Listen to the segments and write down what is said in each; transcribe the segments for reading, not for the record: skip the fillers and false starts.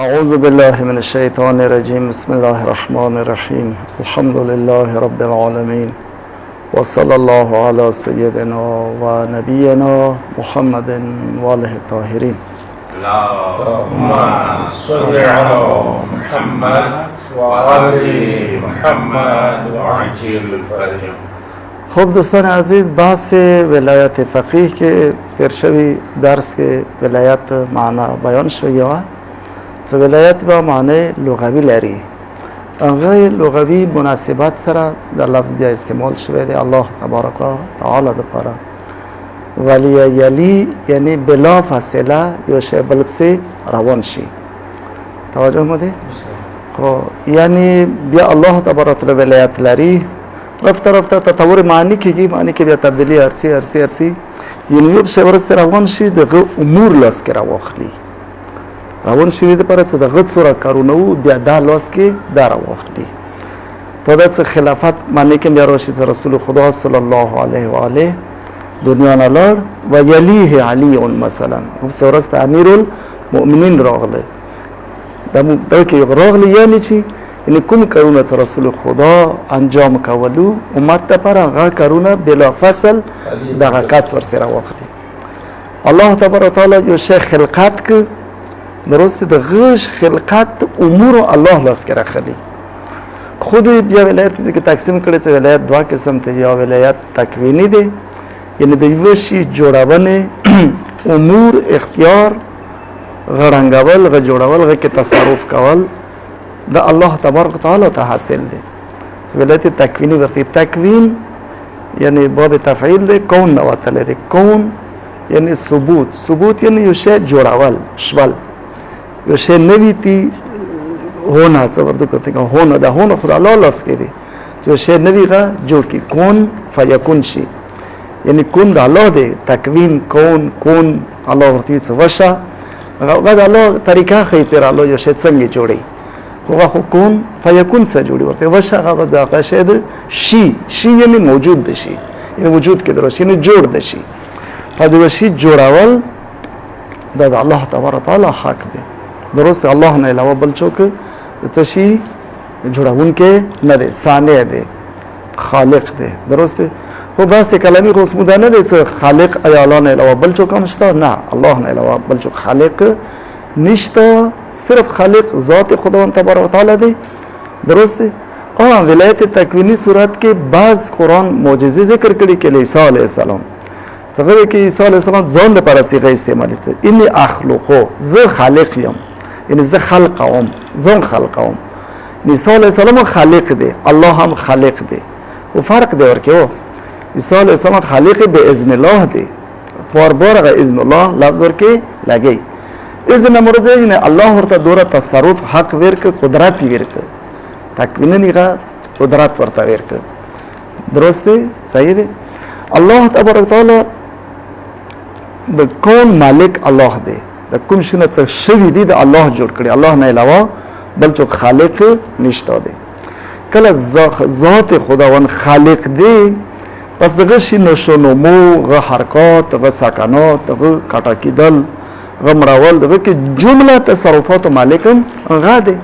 أعوذ بالله من الشيطان الرجيم بسم الله الرحمن الرحيم الحمد لله رب العالمين وصلى الله على سيدنا ونبينا محمد وآله الطاهرين اللهم صل على محمد وآل محمد وعجل فرجهم. خب دوستان عزیز، بحث ولایت فقیه که ترشوی درس که ولایت معنا بیان شویه چه ولایت با معنی لغوی لري. هغه لغوی مناسبت سره در لفظ بیا استعمال شوی دی الله تبارک و تعالی دپاره. ولی یلی یعنی بلا فاصله یا شی بلپسی روان شي. توجه مده؟ خب یعنی بیا الله تبارک و ولایت لري رفته رفته تطور معنی کیږي، معنی کې بیا تبدیلی ارسی یعنی یو شی ورسته روان شي دغه امور لاس کې راوخلی روان شي د پاره څه دغه څوره کارونه وو بیا دا لاس کې دا راوخلی ته د خلافت معنی کې بیا راشي رسول خدا صلی الله علیه و آله دنیا نه لړ و یلیه علی مثلا او ورسته امیر المؤمنین راغله دا کې راغلی یعنی چې یعنی کوم کارونه چې رسول خدا انجام کولو امت ته پر هغه کارونه بلا فصل دغه کس ور سره واخلي. الله تبارک تعالی یو شی خلقت ک درسته د غش خلقت امور الله لاس کې راخلي. خود بیا ولایت کې تقسیم کړي چې ولایت دوا قسم ته یا ولایت تکوینی دي یعنی د یو شی جوړونه امور اختیار غړنګول غ جوړول غ کې تصرف کول دا الله تبارک تعالی ته حاصل دی. ولایت تکوینی ورته تکوین یعنی باب تفعیل دی، کون نواتل دی. کون یعنی ثبوت یعنی یو شی جوړول شول یو شی نویتی ہونا څه ورته کوي هونه دا هونه خدای الله لاس کې دی چې شی نوی غا جوړ کی کون فیکون شي یعنی کون د الله دی. تکوین کون الله ورته څه وشا غا الله طریقه خې تر الله یو شی څنګه جوړي هو کون فیکون سره جوړي ورته وشا هغه د قشد شی یعنی موجود دی شي یعنی وجود کې درو شي نه جوړ دی شي په دې شی جوړاول د الله تبارک تعالی حق دی. درست الله نه علاوه بل څوک څه شي جوړون کې نه دی، صانع دی، خالق دی. درست خو بس کلمې خو اسمه نه دی چې خالق ای الله نه علاوه بل څوک هم شته، نه الله نه علاوه بل څوک خالق نشته، صرف خالق ذات خداوند تبارک و تعالی دی. درست ولایت تکوینی صورت کې بعض قرآن معجزه ذکر کړي کې عیسی علیه السلام څنګه کې عیسی علیه السلام ځان لپاره صيغه استعمال کړي انی اخلقو زه خالق یم یعنی زه خلقوم زم خلقوم. عیسی علیه السلام خالق دی، الله هم خالق دی او فرق دی ورکه عیسی علیه السلام خالق به اذن الله دی بار اذن الله لفظ ورکه لګي اذن مرزه نه الله ورته دوره تصرف حق ورک قدرت ورک تکوین نه قدرت ورته ورک. درسته صحیح دی. الله تبارک تعالی د کون مالک الله دی، د کوم شنه څه شوی دی د الله جوړ کړی، الله نه علاوه بل څوک خالق نشته دی. کله ذات خداوند خالق دی پس دغه شی نشو مو غ حرکات غ سکنات غ کټا کیدل غمراول دغه کې جمله تصرفات مالکم غا دی.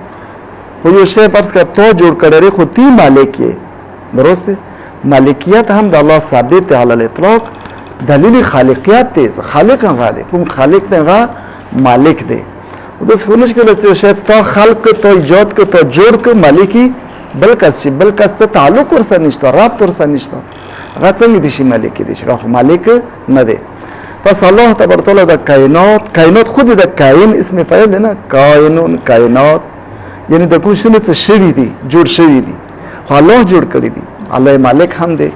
خو یو شی پرس کا تو جوړ کړی خو تی مالک یې. درسته مالکیت هم د الله ثابت علی الاطلاق دلیل خالقیت دی. خالق غا دی، کوم خالق دی غا مالک دی. او د څه کله چې شی تو خلق تو ایجاد ک تو جوړ ک مالکی بلکې ته تعلق ورسره نشته، رابط ورسره نشته. هغه څنګه دي شي مالک دي شي هغه مالک نه دی. پس الله تبارک تعالی د کائنات خود د کائن اسم فاعل دی نه، کائنات یعنی د کوم شنه څه شوی دی جوړ شوی دی خو الله جوړ کړی دی. الله مالک هم دی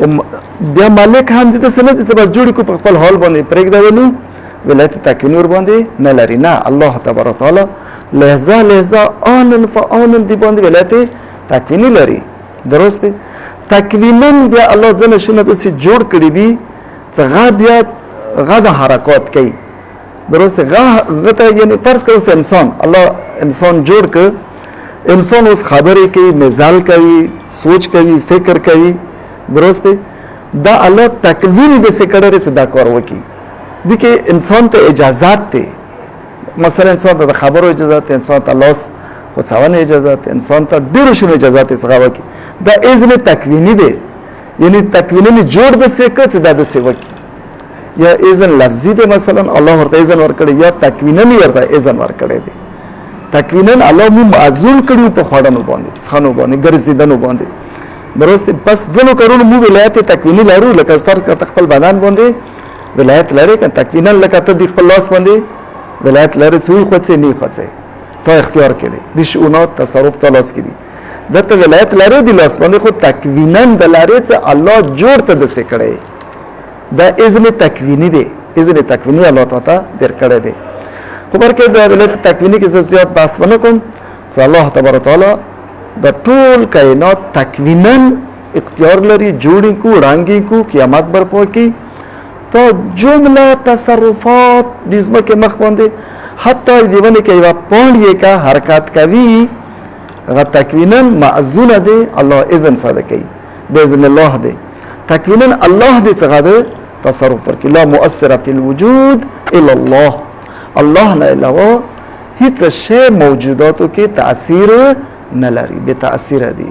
او بیا مالک هم دی د سند څه بس جوړ کو په خپل حال باندې پرېږدولو ولایت تکوین ور باندې نه لري. نه الله تبارک تعالی لحظه آنن فآنن دی باندې ولایت تکوینی لري. درست تکوینن بیا الله ځنه شنه د څه جوړ کړی دی چې غا د حرکات کوي. درست غته یعنی فرض کړو انسان الله انسان جوړ ک انسان اوس خبرې کوي، مزال کوي، سوچ کوي، فکر کوي. درست دا الله تکوین د څه کړه دا کار وکي دي کې انسان ته اجازهات ته مثلا انسان ته د خبرو اجازه ته، انسان ته لاس خوڅونې اجازه ته، انسان ته ډېرو شیانو اجازه ته څنګه وکړي. دا اذن تکویني دی، یعنی تکویني جوړ داسې کړه چې دا داسې وکړي. یا اذن لفظي دی، مثلا الله ورته اذن ورکړی، یا تکویني ورته اذن ورکړی دی. تکویناً الله مو معزول کړیو په خوړنو باندې، څښنو باندې، ګرځېدنو باندې. درسته پس ځینو کارونو مو ولایت تکویني لرو، لکه فرض کړه خپل بدن باندې ولایت لري، که تکویناً لکه ته د خپل لاس باندې ولایت لري، سوی خوڅې نه خوڅې ته اختیار کړي د شؤونات تصرف ته لاس کړي، دته ولایت لري د لاس باندې، خو تکویناً د لارې چې الله جوړ ته دسه کړي. دا اذن تکویني دی، اذن تکویني الله تعالی در کړی دی. خو برکه د ولایت تکویني کې زیات بحث ونه کوم چې الله تبارک تعالی د ټول کائنات تکویناً اختیار لري، جوړی کو، وړاندې کو، قیامت برپا کی. تو جمله تصرفات د ځمکې مخ باندې حتی دیونه کې یو پاڼې کا حرکت کوي، هغه تکویناً معزونه دی، الله اذن ساده کوي، باذن الله دی. تکویناً الله دې څنګه دی تصرف پر کې، لا مؤثر فی الوجود الا الله. الله نه علاوه هیڅ شی موجوداتو کې تاثیر نه لري، بے تاثیر دي.